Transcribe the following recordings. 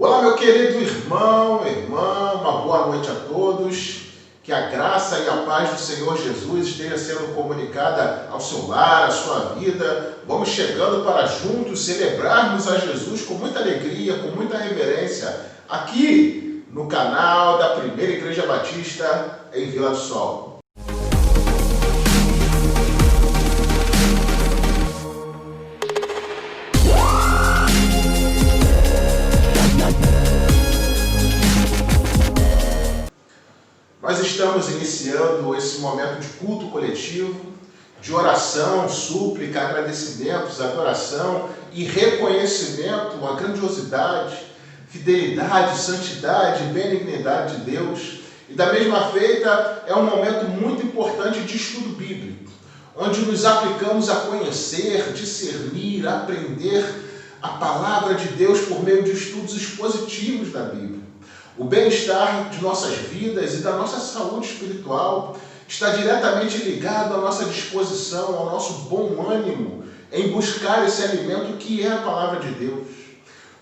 Olá, meu querido irmão, irmã, uma boa noite a todos. Que a graça e a paz do Senhor Jesus esteja sendo comunicada ao seu lar, à sua vida. Vamos chegando para juntos celebrarmos a Jesus com muita alegria, com muita reverência, aqui no canal da Primeira Igreja Batista em Vila do Sol. Nós estamos iniciando esse momento de culto coletivo, de oração, súplica, agradecimentos, adoração e reconhecimento à grandiosidade, fidelidade, santidade e benignidade de Deus. E da mesma feita, é um momento muito importante de estudo bíblico, onde nos aplicamos a conhecer, discernir, aprender a palavra de Deus por meio de estudos expositivos da Bíblia. O bem-estar de nossas vidas e da nossa saúde espiritual está diretamente ligado à nossa disposição, ao nosso bom ânimo em buscar esse alimento que é a palavra de Deus.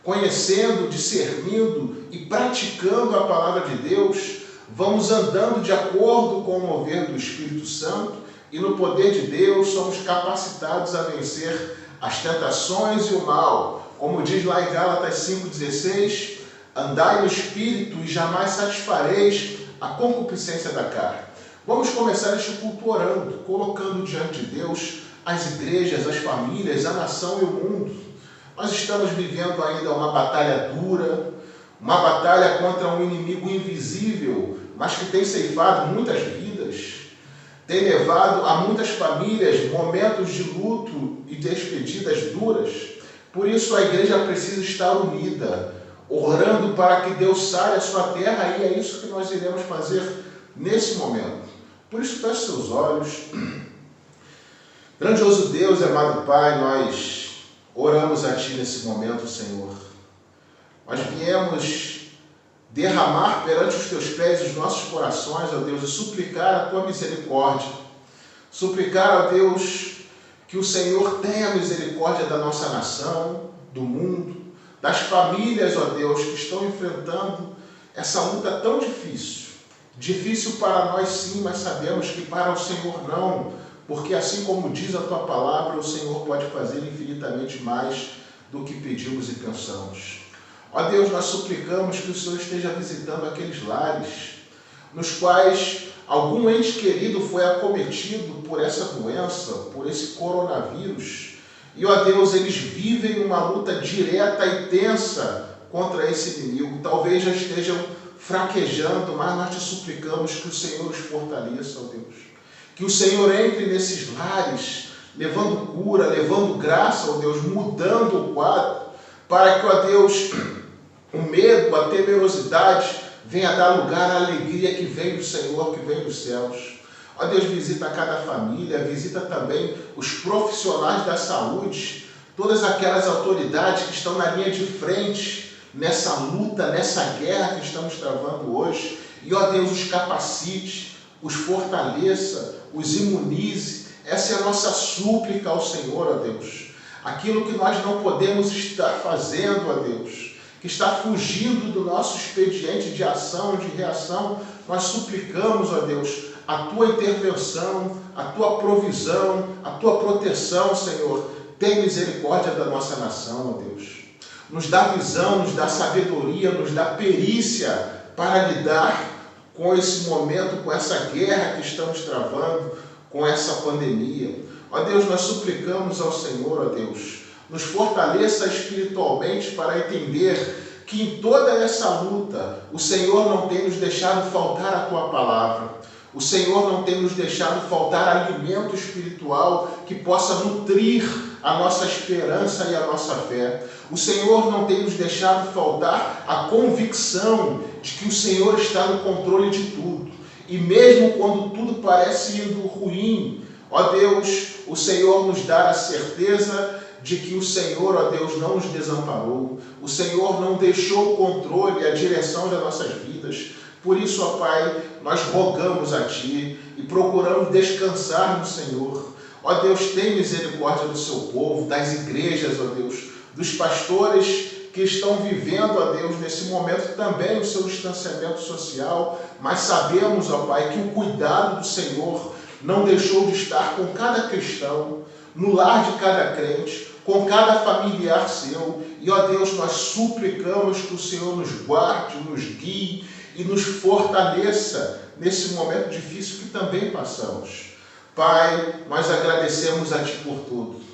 Conhecendo, discernindo e praticando a palavra de Deus, vamos andando de acordo com o mover do Espírito Santo e no poder de Deus somos capacitados a vencer as tentações e o mal. Como diz lá em Gálatas 5,16, andai no Espírito e jamais satisfareis a concupiscência da carne. Vamos começar este culto orando, colocando diante de Deus as igrejas, as famílias, a nação e o mundo. Nós estamos vivendo ainda uma batalha dura, uma batalha contra um inimigo invisível, mas que tem ceifado muitas vidas, tem levado a muitas famílias momentos de luto e despedidas duras. Por isso a igreja precisa estar unida, orando para que Deus sare a sua terra, e é isso que nós iremos fazer nesse momento. Por isso, feche seus olhos. Grandioso Deus, amado Pai, nós oramos a Ti nesse momento, Senhor. Nós viemos derramar perante os Teus pés os nossos corações, ó Deus, e suplicar a Tua misericórdia. Suplicar, ó Deus, que o Senhor tenha misericórdia da nossa nação, do mundo, das famílias, ó Deus, que estão enfrentando essa luta tão difícil. Difícil para nós sim, mas sabemos que para o Senhor não, porque assim como diz a Tua palavra, o Senhor pode fazer infinitamente mais do que pedimos e pensamos. Ó Deus, nós suplicamos que o Senhor esteja visitando aqueles lares nos quais algum ente querido foi acometido por essa doença, por esse coronavírus. E, ó Deus, eles vivem uma luta direta e tensa contra esse inimigo. Talvez já estejam fraquejando, mas nós te suplicamos que o Senhor os fortaleça, ó Deus. Que o Senhor entre nesses lares, levando cura, levando graça, ó Deus, mudando o quadro, para que, ó Deus, o medo, a temerosidade venha dar lugar à alegria que vem do Senhor, que vem dos céus. Ó Deus, visita cada família, visita também os profissionais da saúde, todas aquelas autoridades que estão na linha de frente nessa luta, nessa guerra que estamos travando hoje. E, ó Deus, os capacite, os fortaleça, os imunize. Essa é a nossa súplica ao Senhor, ó Deus. Aquilo que nós não podemos estar fazendo, ó Deus, que está fugindo do nosso expediente de ação, de reação, nós suplicamos, ó Deus, a Tua intervenção, a Tua provisão, a Tua proteção, Senhor. Tem misericórdia da nossa nação, ó Deus. Nos dá visão, nos dá sabedoria, nos dá perícia para lidar com esse momento, com essa guerra que estamos travando, com essa pandemia. Ó Deus, nós suplicamos ao Senhor, ó Deus, nos fortaleça espiritualmente para entender que em toda essa luta o Senhor não tem nos deixado faltar a Tua palavra. O Senhor não tem nos deixado faltar alimento espiritual que possa nutrir a nossa esperança e a nossa fé. O Senhor não tem nos deixado faltar a convicção de que o Senhor está no controle de tudo. E mesmo quando tudo parece indo ruim, ó Deus, o Senhor nos dá a certeza de que o Senhor, ó Deus, não nos desamparou. O Senhor não deixou o controle e a direção das nossas vidas. Por isso, ó Pai, nós rogamos a Ti e procuramos descansar no Senhor. Ó Deus, tem misericórdia do Seu povo, das igrejas, ó Deus, dos pastores que estão vivendo, ó Deus, nesse momento também o seu distanciamento social, mas sabemos, ó Pai, que o cuidado do Senhor não deixou de estar com cada cristão, no lar de cada crente, com cada familiar seu. E, ó Deus, nós suplicamos que o Senhor nos guarde, nos guie e nos fortaleça nesse momento difícil que também passamos. Pai, nós agradecemos a Ti por tudo.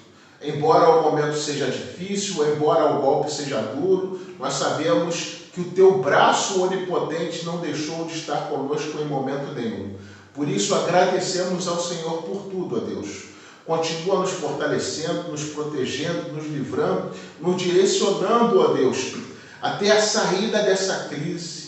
Embora o momento seja difícil, embora o golpe seja duro, nós sabemos que o Teu braço onipotente não deixou de estar conosco em momento nenhum. Por isso agradecemos ao Senhor por tudo, ó Deus. Continua nos fortalecendo, nos protegendo, nos livrando, nos direcionando, ó Deus, até a saída dessa crise,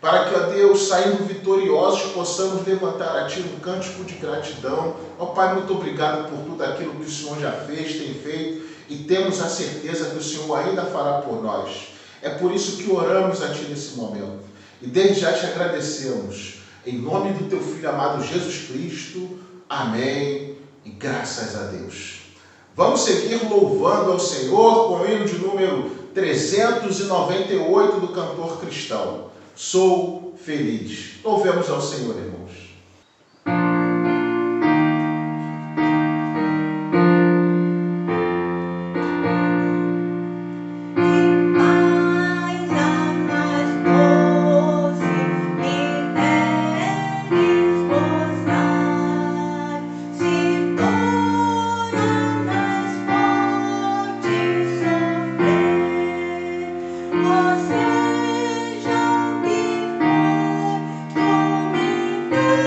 para que, ó Deus, saindo vitoriosos, possamos levantar a Ti um cântico de gratidão. Ó Pai, muito obrigado por tudo aquilo que o Senhor já fez, tem feito, e temos a certeza que o Senhor ainda fará por nós. É por isso que oramos a Ti nesse momento. E desde já Te agradecemos. Em nome do Teu Filho amado Jesus Cristo. Amém. E graças a Deus. Vamos seguir louvando ao Senhor com o hino de número 398 do cantor cristão. Sou feliz. Louvemos ao Senhor, irmãos. Seja o que for,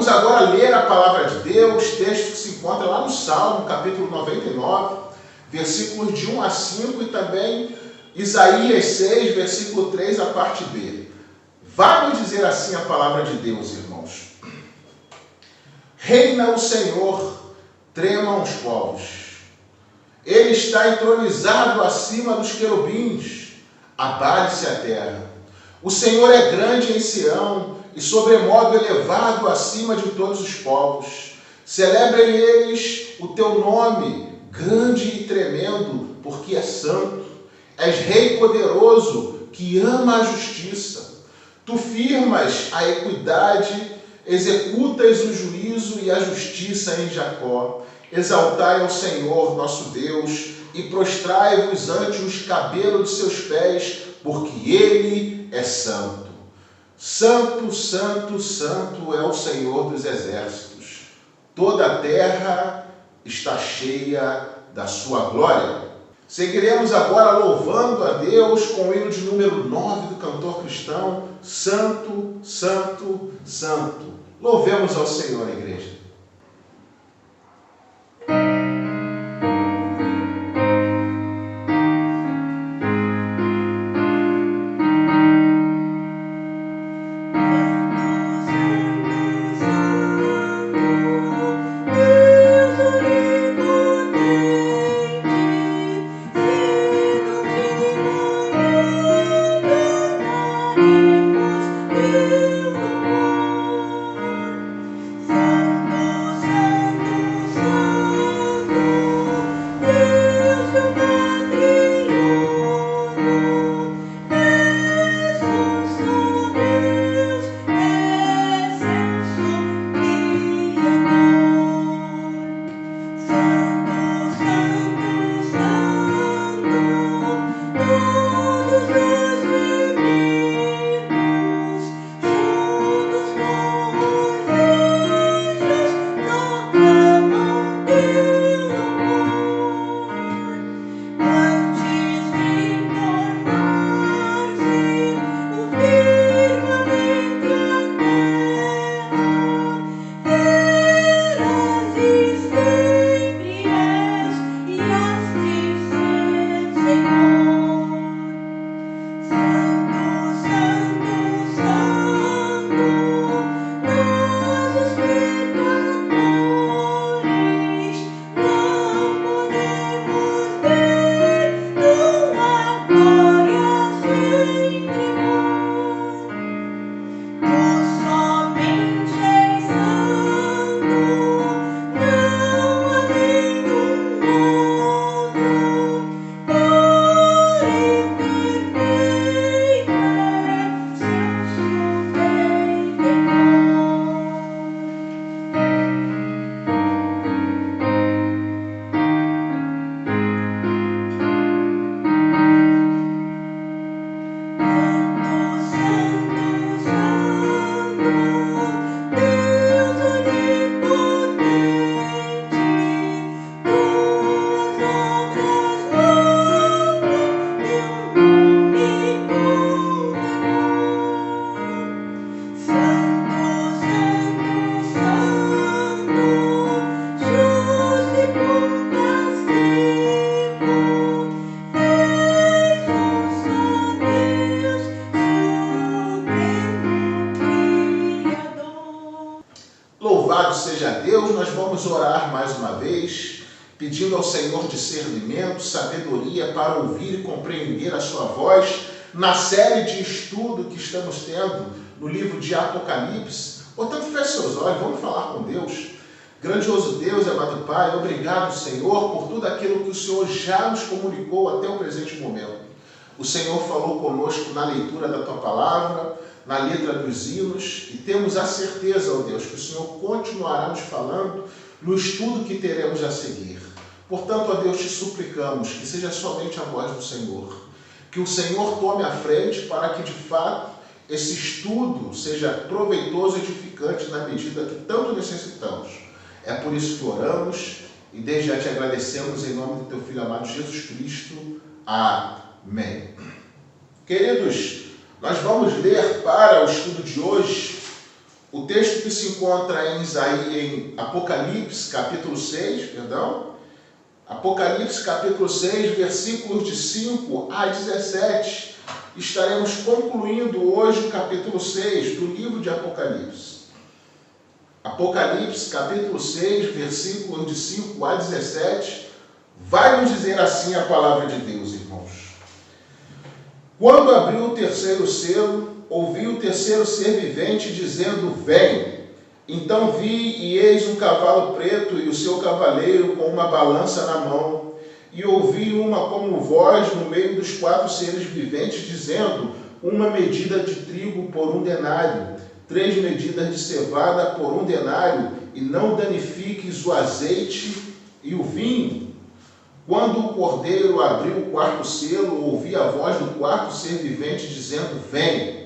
Vamos agora ler a palavra de Deus, texto que se encontra lá no Salmo, capítulo 99, versículos de 1 a 5 e também Isaías 6, versículo 3, a parte B. Vai nos dizer assim a palavra de Deus, irmãos. Reina o Senhor, tremam os povos. Ele está entronizado acima dos querubins, abale-se a terra. O Senhor é grande em Sião e sobremodo elevado acima de todos os povos. Celebrem eles o teu nome, grande e tremendo, porque é santo. És rei poderoso, que ama a justiça. Tu firmas a equidade, executas o juízo e a justiça em Jacó. Exaltai ao Senhor, nosso Deus, e prostrai-vos ante os cabelos de seus pés, porque Ele é santo. Santo, santo, santo é o Senhor dos exércitos. Toda a terra está cheia da sua glória. Seguiremos agora louvando a Deus com o hino de número 9 do cantor cristão, Santo, Santo, Santo. Louvemos ao Senhor, igreja. Louvado seja Deus, nós vamos orar mais uma vez, pedindo ao Senhor discernimento, sabedoria para ouvir e compreender a sua voz na série de estudo que estamos tendo no livro de Apocalipse. Portanto, feche seus olhos, vamos falar com Deus. Grandioso Deus, amado Pai, obrigado, Senhor, por tudo aquilo que o Senhor já nos comunicou até o presente momento. O Senhor falou conosco na leitura da Tua Palavra, na letra dos hinos, e temos a certeza, ó Deus, que o Senhor continuará nos falando no estudo que teremos a seguir. Portanto, ó Deus, te suplicamos que seja somente a voz do Senhor, que o Senhor tome a frente para que, de fato, esse estudo seja proveitoso e edificante na medida que tanto necessitamos. É por isso que oramos e desde já te agradecemos em nome do teu Filho amado Jesus Cristo. Amém. Queridos, nós vamos ler para o estudo de hoje O texto que se encontra em Apocalipse, capítulo 6, Apocalipse, capítulo 6, versículos de 5 a 17. Estaremos concluindo hoje o capítulo 6 do livro de Apocalipse. Apocalipse, capítulo 6, versículos de 5 a 17, vai nos dizer assim a palavra de Deus, irmãos. Quando abriu o terceiro selo, ouvi o terceiro ser vivente dizendo, vem. Então vi e eis um cavalo preto e o seu cavaleiro com uma balança na mão. E ouvi uma como voz no meio dos 4 seres viventes dizendo, uma medida de trigo por 1 denário, 3 medidas de cevada por 1 denário, e não danifiques o azeite e o vinho. Quando o cordeiro abriu o 4º selo, ouvi a voz do 4º ser vivente dizendo, vem.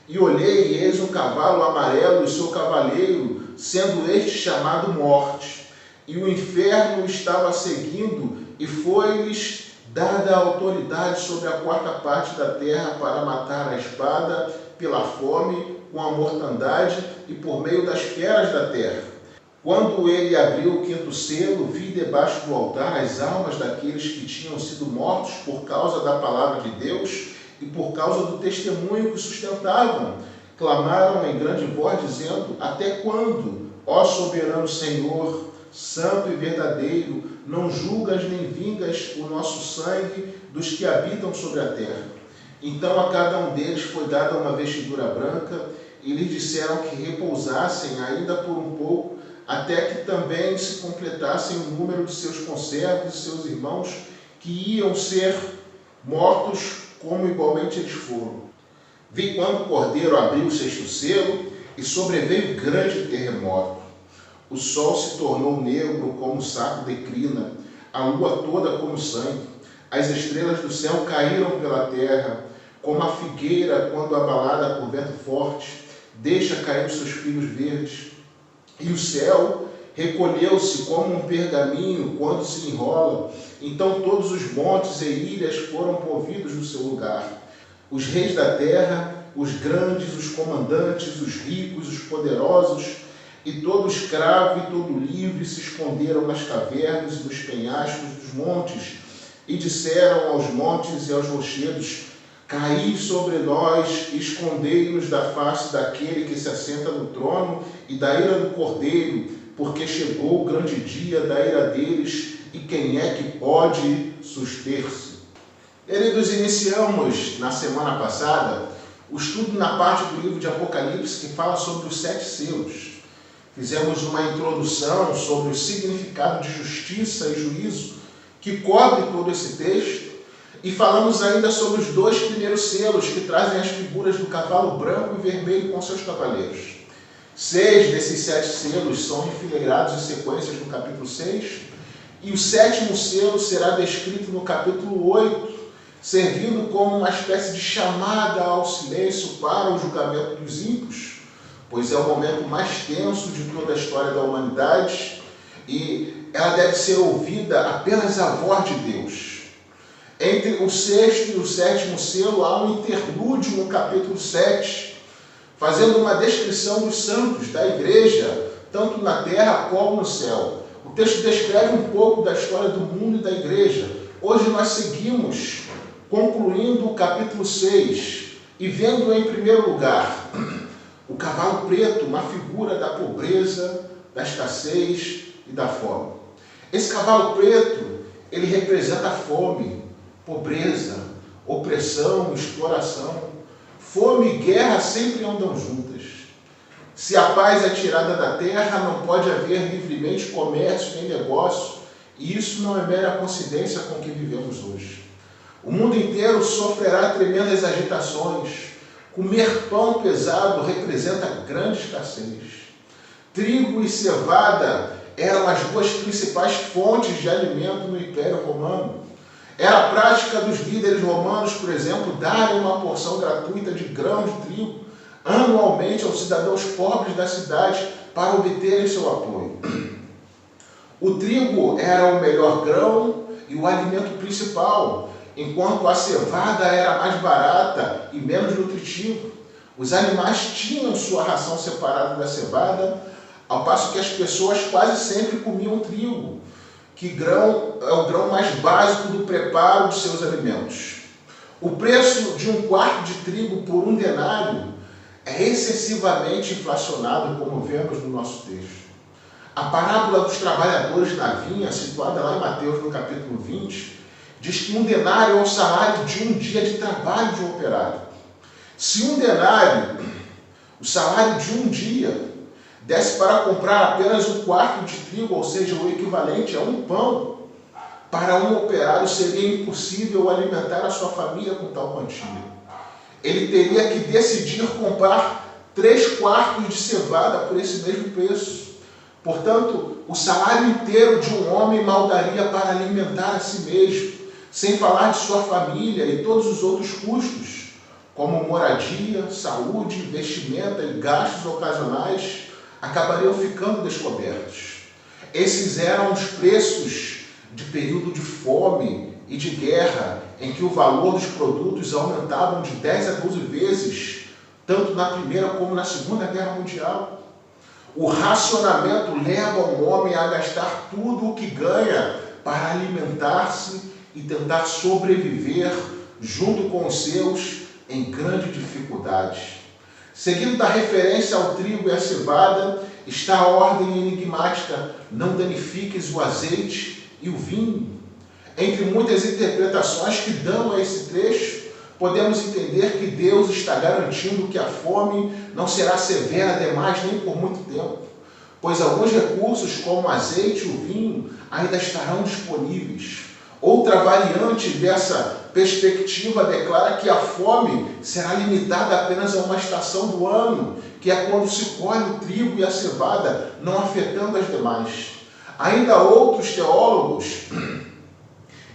E olhei, e eis um cavalo amarelo e seu cavaleiro, sendo este chamado Morte. E o inferno estava seguindo, e foi-lhes dada a autoridade sobre a 4ª parte da terra para matar a espada, pela fome, com a mortandade e por meio das feras da terra. Quando ele abriu o 5º selo, vi debaixo do altar as almas daqueles que tinham sido mortos por causa da palavra de Deus e por causa do testemunho que sustentavam. Clamaram em grande voz, dizendo, até quando, ó soberano Senhor, santo e verdadeiro, não julgas nem vingas o nosso sangue dos que habitam sobre a terra? Então a cada um deles foi dada uma vestidura branca, e lhes disseram que repousassem ainda por um pouco, até que também se completassem o número de seus conservos e seus irmãos, que iam ser mortos como igualmente eles foram. Vi quando o cordeiro abriu o 6º selo, e sobreveio grande terremoto. O sol se tornou negro como saco de crina, a lua toda como sangue. As estrelas do céu caíram pela terra, como a figueira quando abalada por vento forte, deixa cair os seus fios verdes. E o céu recolheu-se como um pergaminho quando se enrola. Então todos os montes e ilhas foram movidos do seu lugar. Os reis da terra, os grandes, os comandantes, os ricos, os poderosos, e todo escravo e todo livre se esconderam nas cavernas e nos penhascos dos montes, e disseram aos montes e aos rochedos, caí sobre nós e escondei-nos da face daquele que se assenta no trono e da ira do cordeiro, porque chegou o grande dia da ira deles, e quem é que pode suster-se? Queridos, iniciamos na semana passada o estudo na parte do livro de Apocalipse que fala sobre os 7 selos. Fizemos uma introdução sobre o significado de justiça e juízo que cobre todo esse texto, e falamos ainda sobre os 2 primeiros selos que trazem as figuras do cavalo branco e vermelho com seus cavaleiros. 6 desses 7 selos são enfileirados em sequências no capítulo 6, e o 7º selo será descrito no capítulo 8, servindo como uma espécie de chamada ao silêncio para o julgamento dos ímpios, pois é o momento mais tenso de toda a história da humanidade, e ela deve ser ouvida apenas a voz de Deus. Entre o 6º e o 7º selo há um interlúdio no capítulo 7, fazendo uma descrição dos santos, da igreja, tanto na terra como no céu. O texto descreve um pouco da história do mundo e da igreja. Hoje nós seguimos concluindo o capítulo 6 e vendo em primeiro lugar o cavalo preto, uma figura da pobreza, da escassez e da fome. Esse cavalo preto, ele representa a fome, pobreza, opressão, exploração. Fome e guerra sempre andam juntas. Se a paz é tirada da terra, não pode haver livremente comércio nem negócio, e isso não é mera coincidência com o que vivemos hoje. O mundo inteiro sofrerá tremendas agitações. Comer pão pesado representa grande escassez. Trigo e cevada eram as 2 principais fontes de alimento no Império Romano. Era a prática dos líderes romanos, por exemplo, darem uma porção gratuita de grão de trigo anualmente aos cidadãos pobres da cidade para obterem seu apoio. O trigo era o melhor grão e o alimento principal, enquanto a cevada era mais barata e menos nutritiva. Os animais tinham sua ração separada da cevada, ao passo que as pessoas quase sempre comiam trigo, que grão é o grão mais básico do preparo de seus alimentos. O preço de um quarto de trigo por 1 denário é excessivamente inflacionado, como vemos no nosso texto. A parábola dos trabalhadores na vinha, situada lá em Mateus, no capítulo 20, diz que 1 denário é o salário de um dia de trabalho de um operário. Se 1 denário, o salário de um dia, desse para comprar apenas um quarto de trigo, ou seja, o equivalente a um pão, para um operário seria impossível alimentar a sua família com tal quantia. Ele teria que decidir comprar 3 quartos de cevada por esse mesmo preço. Portanto, o salário inteiro de um homem mal daria para alimentar a si mesmo, sem falar de sua família e todos os outros custos, como moradia, saúde, vestimenta e gastos ocasionais, acabariam ficando descobertos. Esses eram os preços de período de fome e de guerra, em que o valor dos produtos aumentavam de 10 a 12 vezes, tanto na Primeira como na Segunda Guerra Mundial. O racionamento leva um homem a gastar tudo o que ganha para alimentar-se e tentar sobreviver junto com os seus em grande dificuldade. Seguindo da referência ao trigo e à cevada, está a ordem enigmática: não danifiques o azeite e o vinho. Entre muitas interpretações que dão a esse trecho, podemos entender que Deus está garantindo que a fome não será severa demais nem por muito tempo, pois alguns recursos, como o azeite e o vinho, ainda estarão disponíveis. Outra variante dessa perspectiva declara que a fome será limitada apenas a uma estação do ano, que é quando se colhe o trigo e a cevada, não afetando as demais. Ainda outros teólogos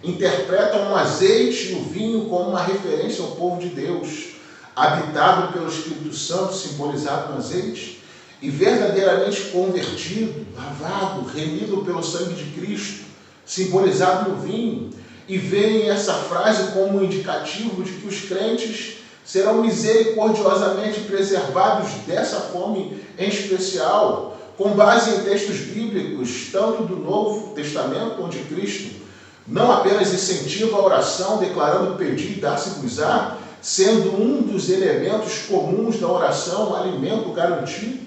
interpretam o azeite e o vinho como uma referência ao povo de Deus, habitado pelo Espírito Santo, simbolizado no azeite, e verdadeiramente convertido, lavado, remido pelo sangue de Cristo, simbolizado no vinho, e veem essa frase como um indicativo de que os crentes serão misericordiosamente preservados dessa fome em especial, com base em textos bíblicos, tanto do Novo Testamento, onde Cristo não apenas incentiva a oração, declarando pedir e dar-se-vos-á, sendo um dos elementos comuns da oração o alimento garantido,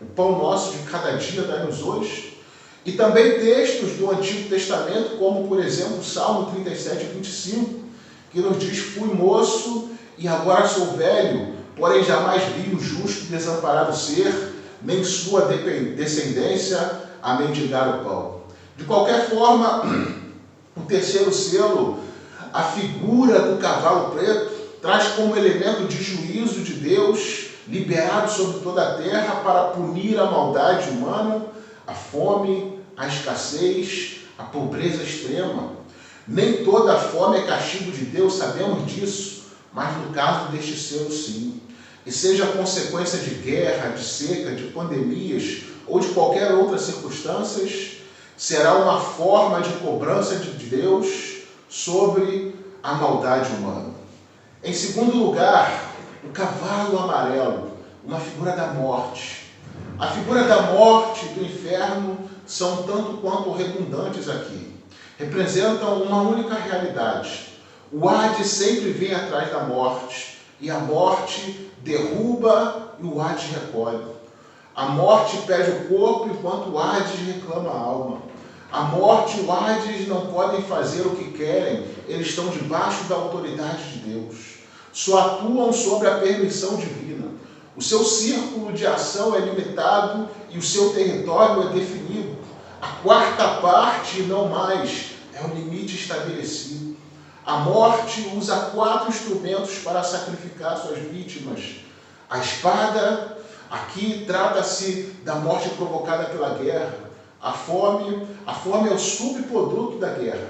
o pão nosso de cada dia dai-nos hoje, e também textos do Antigo Testamento, como, por exemplo, o Salmo 37, 25, que nos diz: fui moço e agora sou velho, porém jamais vi o justo desamparado ser, nem sua descendência a mendigar o pão. De qualquer forma, o terceiro selo, a figura do cavalo preto, traz como elemento de juízo de Deus, liberado sobre toda a terra para punir a maldade humana, a fome, a escassez, a pobreza extrema. Nem toda a fome é castigo de Deus, sabemos disso, mas no caso deste selo, sim. E seja consequência de guerra, de seca, de pandemias ou de qualquer outra circunstância, será uma forma de cobrança de Deus sobre a maldade humana. Em segundo lugar, o cavalo amarelo, uma figura da morte. A figura da morte e do inferno são tanto quanto redundantes aqui. Representam uma única realidade. O Hades sempre vem atrás da morte, e a morte derruba e o Hades recolhe. A morte pede o corpo, enquanto o Hades reclama a alma. A morte e o Hades não podem fazer o que querem, eles estão debaixo da autoridade de Deus. Só atuam sobre a permissão divina. O seu círculo de ação é limitado e o seu território é definido. A quarta parte, e não mais, é o limite estabelecido. A morte usa 4 instrumentos para sacrificar suas vítimas. A espada, aqui trata-se da morte provocada pela guerra. A fome é o subproduto da guerra.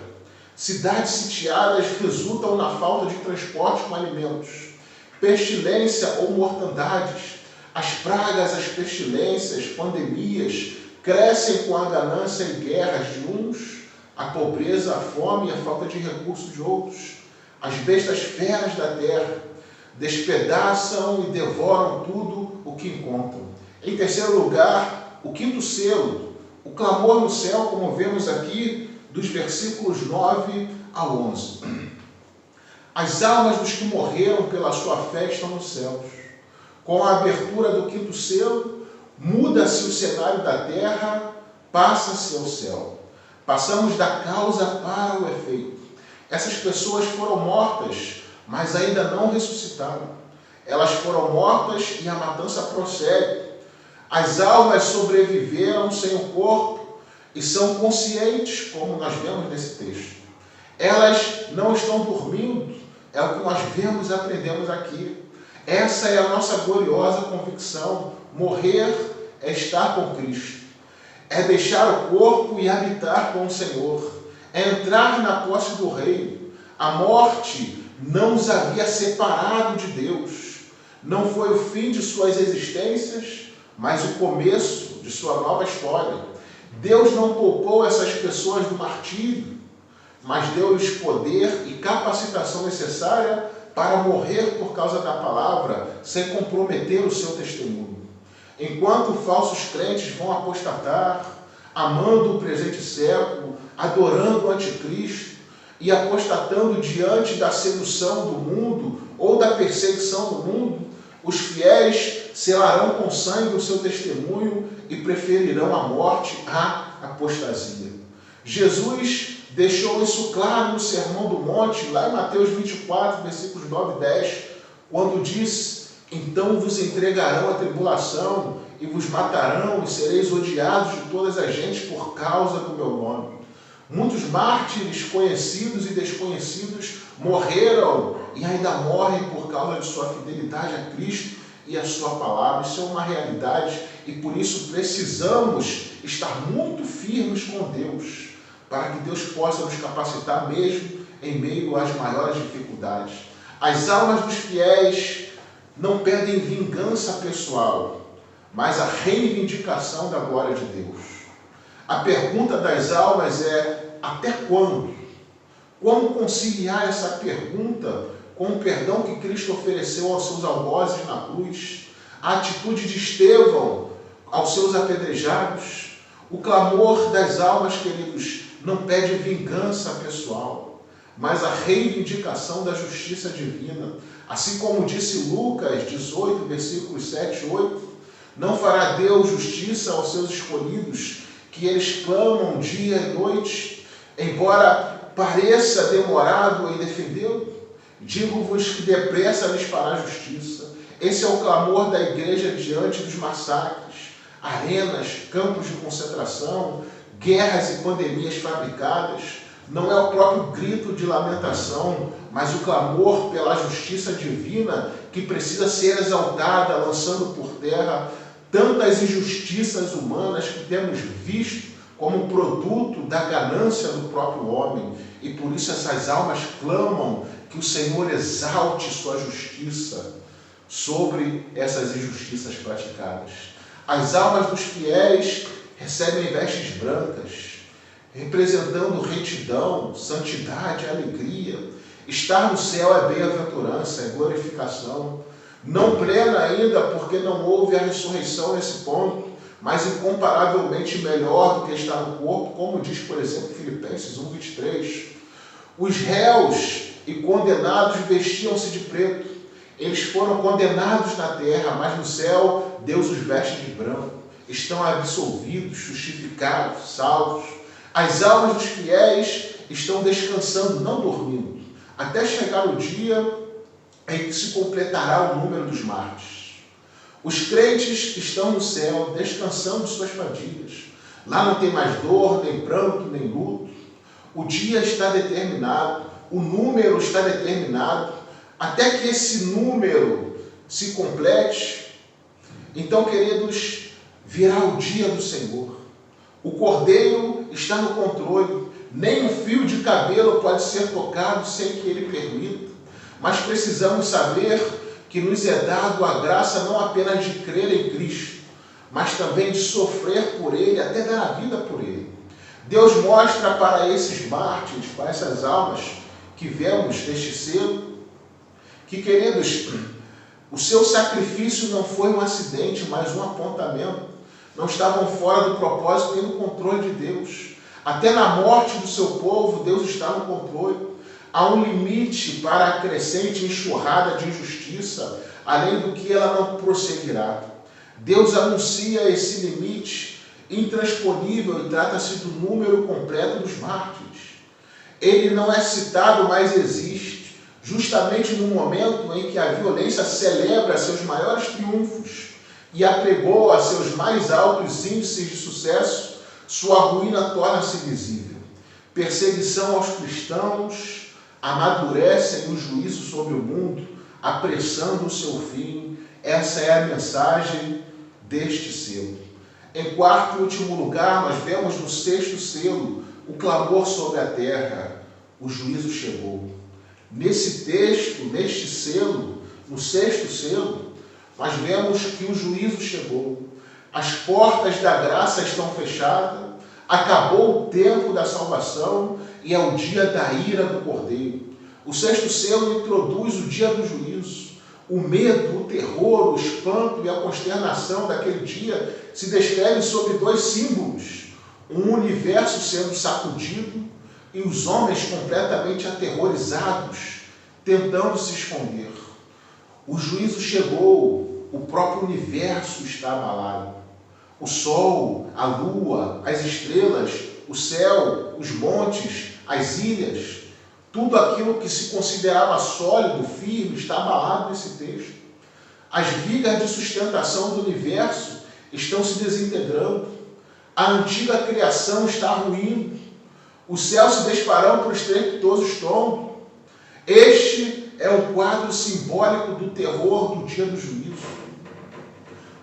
Cidades sitiadas resultam na falta de transporte com alimentos. Pestilência ou mortandades. As pragas, as pestilências, pandemias crescem com a ganância e guerras de uns, a pobreza, a fome e a falta de recursos de outros. As bestas feras da terra despedaçam e devoram tudo o que encontram. Em terceiro lugar, o quinto selo, o clamor no céu, como vemos aqui, dos versículos 9 a 11. As almas dos que morreram pela sua fé estão nos céus. Com a abertura do quinto selo, muda-se o cenário da terra, passa-se ao céu. Passamos da causa para o efeito. Essas pessoas foram mortas, mas ainda não ressuscitaram. Elas foram mortas e a matança prossegue. As almas sobreviveram sem o corpo e são conscientes, como nós vemos nesse texto. Elas não estão dormindo, é o que nós vemos e aprendemos aqui. Essa é a nossa gloriosa convicção. Morrer é estar com Cristo. É deixar o corpo e habitar com o Senhor. É entrar na posse do reino. A morte não os havia separado de Deus. Não foi o fim de suas existências, mas o começo de sua nova história. Deus não poupou essas pessoas do martírio, mas deu-lhes poder e capacitação necessária para morrer por causa da palavra, sem comprometer o seu testemunho. Enquanto falsos crentes vão apostatar, amando o presente século, adorando o anticristo e apostatando diante da sedução do mundo ou da perseguição do mundo, os fiéis selarão com sangue o seu testemunho e preferirão a morte à apostasia. Jesus deixou isso claro no Sermão do Monte, lá em Mateus 24, versículos 9 e 10, quando diz: então vos entregarão a tribulação e vos matarão e sereis odiados de todas as gentes por causa do meu nome. Muitos mártires, conhecidos e desconhecidos, morreram e ainda morrem por causa de sua fidelidade a Cristo e a sua palavra. Isso é uma realidade e por isso precisamos estar muito firmes com Deus, para que Deus possa nos capacitar mesmo em meio às maiores dificuldades. As almas dos fiéis não pedem vingança pessoal, mas a reivindicação da glória de Deus. A pergunta das almas é: até quando? Como conciliar essa pergunta com o perdão que Cristo ofereceu aos seus algozes na cruz, a atitude de Estevão aos seus apedrejados? O clamor das almas, queridos, não pede vingança pessoal, mas a reivindicação da justiça divina. Assim como disse Lucas 18, versículos 7 e 8, não fará Deus justiça aos seus escolhidos, que eles clamam dia e noite, embora pareça demorado em defendê-lo? Digo-vos que depressa lhes fará justiça. Esse é o clamor da igreja diante dos massacres, arenas, campos de concentração, guerras e pandemias fabricadas. Não é o próprio grito de lamentação, mas o clamor pela justiça divina que precisa ser exaltada, lançando por terra tantas injustiças humanas que temos visto como produto da ganância do próprio homem. E por isso essas almas clamam que o Senhor exalte sua justiça sobre essas injustiças praticadas. As almas dos fiéis recebem vestes brancas, representando retidão, santidade, alegria. Estar no céu é bem-aventurança, é glorificação. Não plena ainda, porque não houve a ressurreição nesse ponto, mas incomparavelmente melhor do que estar no corpo, como diz, por exemplo, Filipenses 1, 23. Os réus e condenados vestiam-se de preto. Eles foram condenados na terra, mas no céu Deus os veste de branco. Estão absolvidos, justificados, salvos. As almas dos fiéis estão descansando, não dormindo, até chegar o dia em que se completará o número dos mártires. Os crentes estão no céu, descansando de suas fadigas. Lá não tem mais dor, nem pranto, nem luto. O dia está determinado, o número está determinado, até que esse número se complete. Então, queridos, virá o dia do Senhor. O Cordeiro está no controle. Nem um fio de cabelo pode ser tocado sem que Ele permita. Mas precisamos saber que nos é dado a graça não apenas de crer em Cristo, mas também de sofrer por Ele, até dar a vida por Ele. Deus mostra para esses mártires, para essas almas que vemos neste selo, que, queridos, o seu sacrifício não foi um acidente, mas um apontamento. Não estavam fora do propósito nem do controle de Deus. Até na morte do seu povo, Deus está no controle. Há um limite para a crescente enxurrada de injustiça, além do que ela não prosseguirá. Deus anuncia esse limite intransponível e trata-se do número completo dos mártires. Ele não é citado, mas existe, justamente no momento em que a violência celebra seus maiores triunfos e apregou a seus mais altos índices de sucesso, sua ruína torna-se visível. Perseguição aos cristãos amadurecem o juízo sobre o mundo, apressando o seu fim. Essa é a mensagem deste selo. Em quarto e último lugar, nós vemos no sexto selo o clamor sobre a terra. O juízo chegou. Nesse texto, neste selo, no sexto selo, nós vemos que o juízo chegou. As portas da graça estão fechadas, acabou o tempo da salvação e é o dia da ira do Cordeiro. O sexto selo introduz o dia do juízo. O medo, o terror, o espanto e a consternação daquele dia se descrevem sob dois símbolos: um universo sendo sacudido e os homens completamente aterrorizados, tentando se esconder. O juízo chegou, o próprio universo está abalado. O sol, a lua, as estrelas, o céu, os montes, as ilhas, tudo aquilo que se considerava sólido, firme, está abalado nesse texto. As vigas de sustentação do universo estão se desintegrando. A antiga criação está ruindo. Os céus se disparando por estrepitoso estrondo. Este é um quadro simbólico do terror do dia do juízo.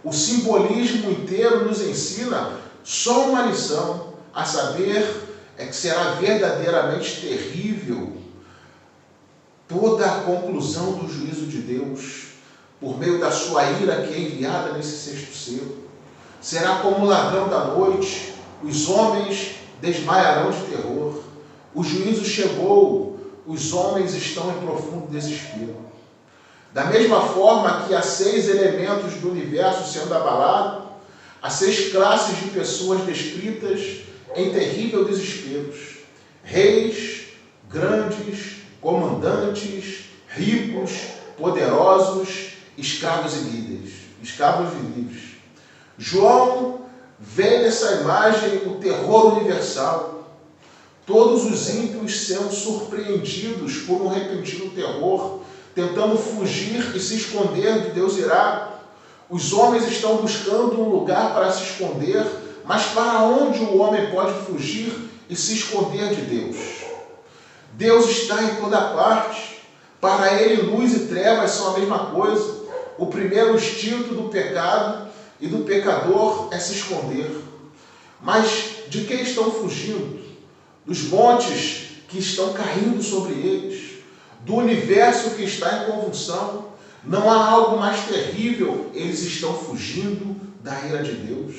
O simbolismo inteiro nos ensina só uma lição, a saber, é que será verdadeiramente terrível toda a conclusão do juízo de Deus, por meio da sua ira que é enviada nesse sexto selo. Será como o ladrão da noite, os homens desmaiarão de terror. O juízo chegou, os homens estão em profundo desespero. Da mesma forma que há 6 elementos do universo sendo abalados, há 6 classes de pessoas descritas em terrível desespero. Reis, grandes, comandantes, ricos, poderosos, escravos e livres. João vê nessa imagem o terror universal. Todos os ímpios sendo surpreendidos por um repentino terror, tentando fugir e se esconder de Deus irado. Os homens estão buscando um lugar para se esconder, mas para onde o homem pode fugir e se esconder de Deus? Deus está em toda parte. Para ele, luz e trevas são a mesma coisa. O primeiro instinto do pecado e do pecador é se esconder. Mas de quem estão fugindo? Dos montes que estão caindo sobre eles, do universo que está em convulsão. Não há algo mais terrível, eles estão fugindo da ira de Deus.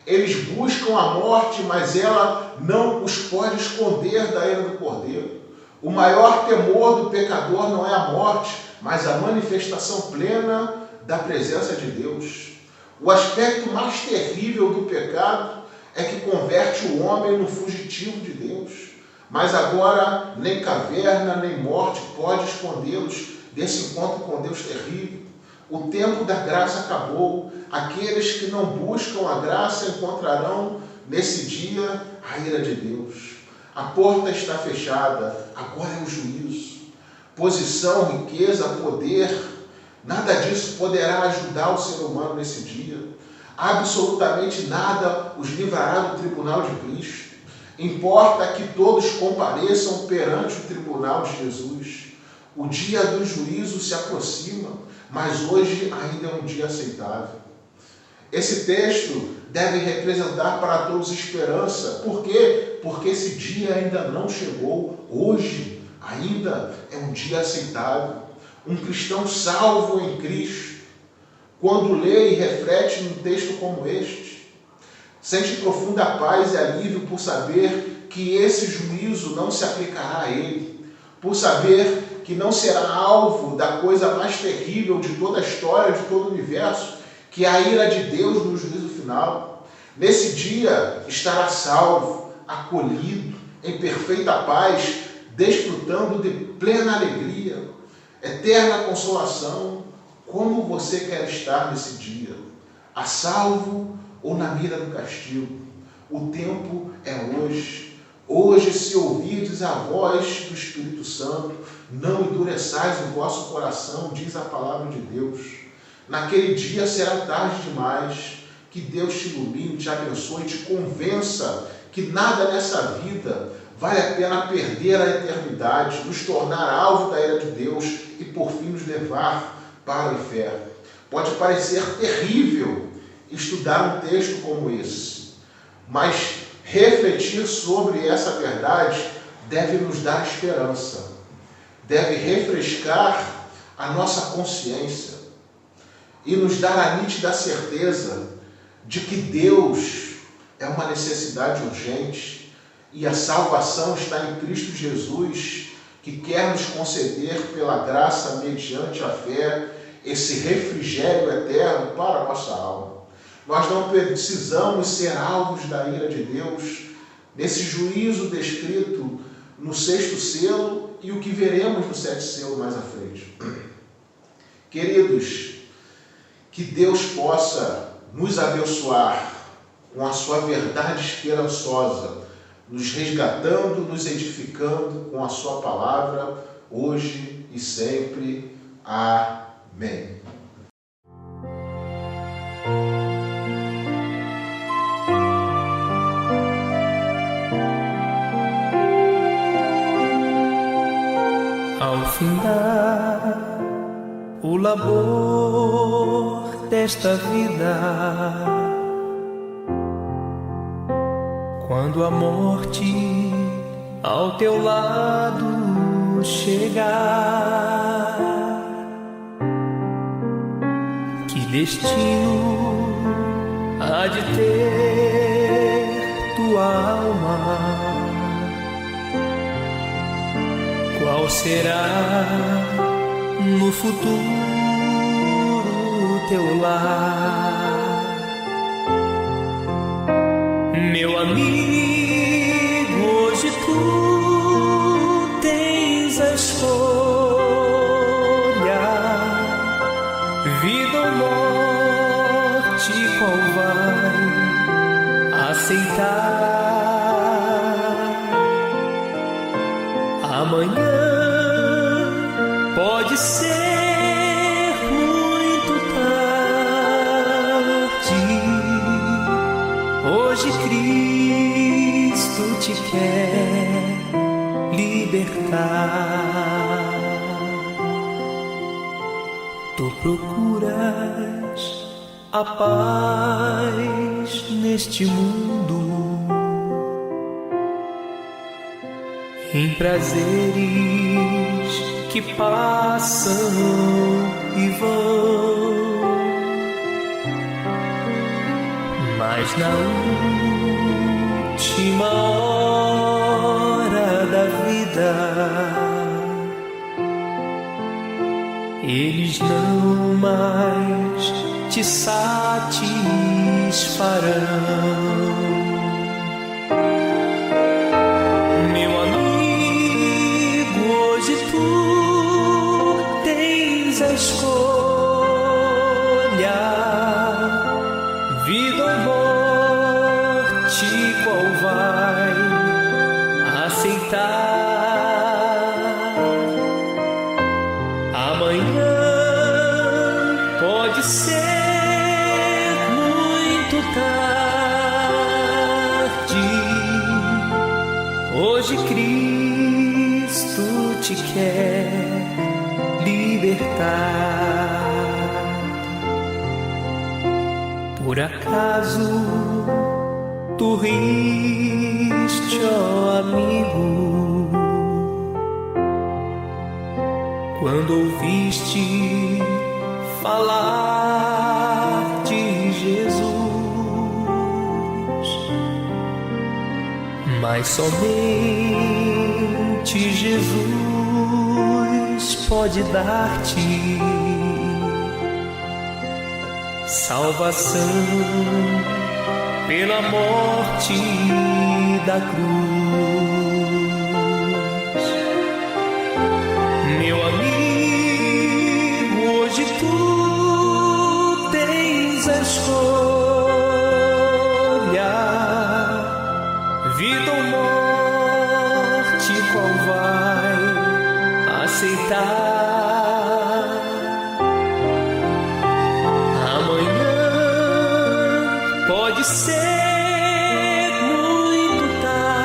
Eles buscam a morte, mas ela não os pode esconder da ira do Cordeiro. O maior temor do pecador não é a morte, mas a manifestação plena da presença de Deus. O aspecto mais terrível do pecado é que converte o homem no fugitivo de Deus. Mas agora nem caverna, nem morte pode escondê-los desse encontro com Deus terrível. O tempo da graça acabou. Aqueles que não buscam a graça encontrarão nesse dia a ira de Deus. A porta está fechada, agora é o juízo. Posição, riqueza, poder, nada disso poderá ajudar o ser humano nesse dia. Absolutamente nada os livrará do tribunal de Cristo. Importa que todos compareçam perante o tribunal de Jesus. O dia do juízo se aproxima, mas hoje ainda é um dia aceitável. Esse texto deve representar para todos esperança. Por quê? Porque esse dia ainda não chegou. Hoje ainda é um dia aceitável. Um cristão salvo em Cristo, quando lê e reflete num texto como este, sente profunda paz e alívio por saber que esse juízo não se aplicará a ele, por saber que não será alvo da coisa mais terrível de toda a história, de todo o universo, que é a ira de Deus no juízo final. Nesse dia estará salvo, acolhido, em perfeita paz, desfrutando de plena alegria, eterna consolação. Como você quer estar nesse dia? A salvo ou na mira do castigo? O tempo é hoje. Hoje, se ouvirdes a voz do Espírito Santo, não endureçais o vosso coração, diz a palavra de Deus. Naquele dia será tarde demais. Que Deus te ilumine, te abençoe, te convença que nada nessa vida vale a pena perder a eternidade, nos tornar alvo da ira de Deus e por fim nos levar para o inferno. Pode parecer terrível estudar um texto como esse, mas refletir sobre essa verdade deve nos dar esperança, deve refrescar a nossa consciência e nos dar a nítida certeza de que Deus é uma necessidade urgente e a salvação está em Cristo Jesus, que quer nos conceder pela graça, mediante a fé, esse refrigério eterno para a nossa alma. Nós não precisamos ser alvos da ira de Deus nesse juízo descrito no 6º selo e o que veremos no 7º selo mais à frente. Queridos, que Deus possa nos abençoar com a sua verdade esperançosa, nos resgatando, nos edificando com a sua palavra, hoje e sempre. Amém. Ao findar o labor desta vida, quando a morte ao teu lado chegar, que destino há de ter tua alma? Qual será no futuro teu lar? Meu amigo, hoje tu tens a escolha, vida ou morte, qual vai aceitar? Amanhã pode ser muito tarde. Hoje Cristo te quer libertar. Tu procuras a paz neste mundo, em prazeres que passam e vão, mas na última hora da vida eles não mais te satisfarão. A escolha, vida ou morte, qual vai aceitar? Amanhã pode ser muito tarde. Hoje Cristo te quer libertar. Por acaso tu riste, ó amigo, quando ouviste falar de Jesus? Mas somente Jesus cruz pode dar-te salvação pela morte da cruz. Meu amigo, hoje tu tens a escolha, vida ou morte, qual vai aceitar? Amanhã pode ser muito tarde.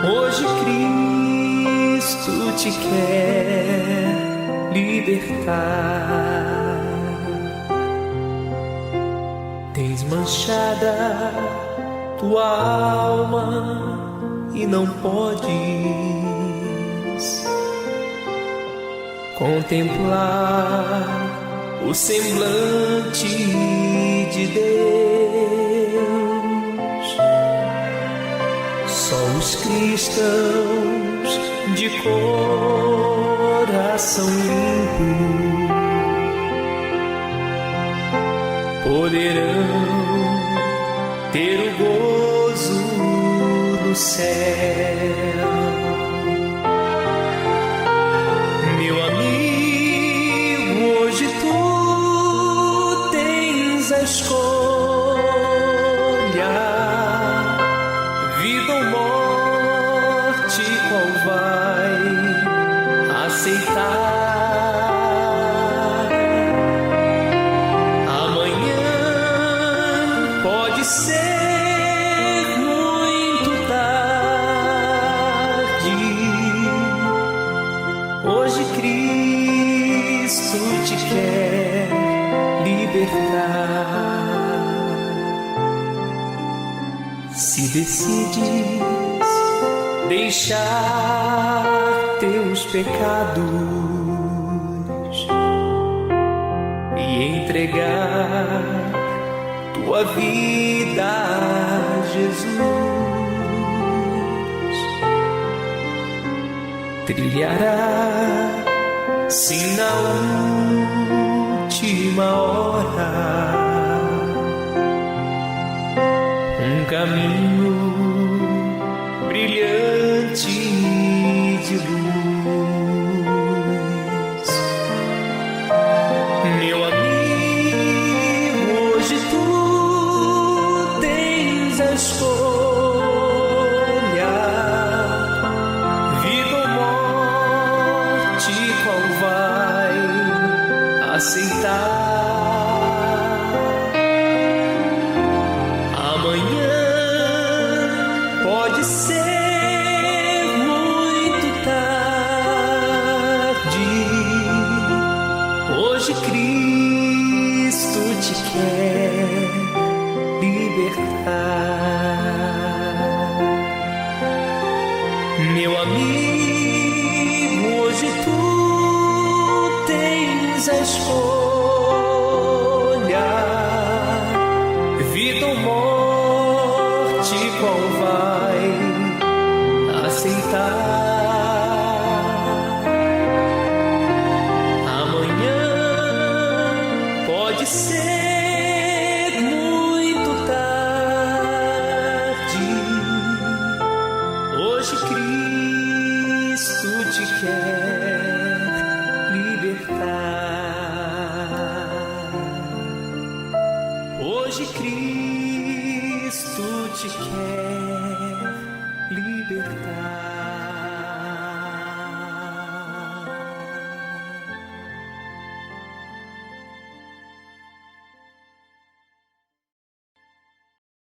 Hoje Cristo te quer libertar. Tens manchada tua alma e não podes contemplar o semblante de Deus. Só os cristãos de coração limpo poderão ter o gozo do céu. Meu amigo, hoje tu tens a escolha, vida ou morte, qual vai aceitar? Amanhã pode ser muito tarde. Hoje Cristo te quer libertar. Se decides deixar teus pecados e entregar tua vida a Jesus, trilhará sim na última hora um caminho brilhante de luz. Meu amigo, hoje tu tens a escolha, vida ou morte, qual vai aceitar? Amanhã pode ser muito tarde. Hoje Cristo te quer libertar. Meu amigo, hoje tu tens a escolha, vida ou morte, qual vai aceitar? Amanhã pode ser muito tarde. Hoje Cristo te quer libertar. Hoje Cristo te quer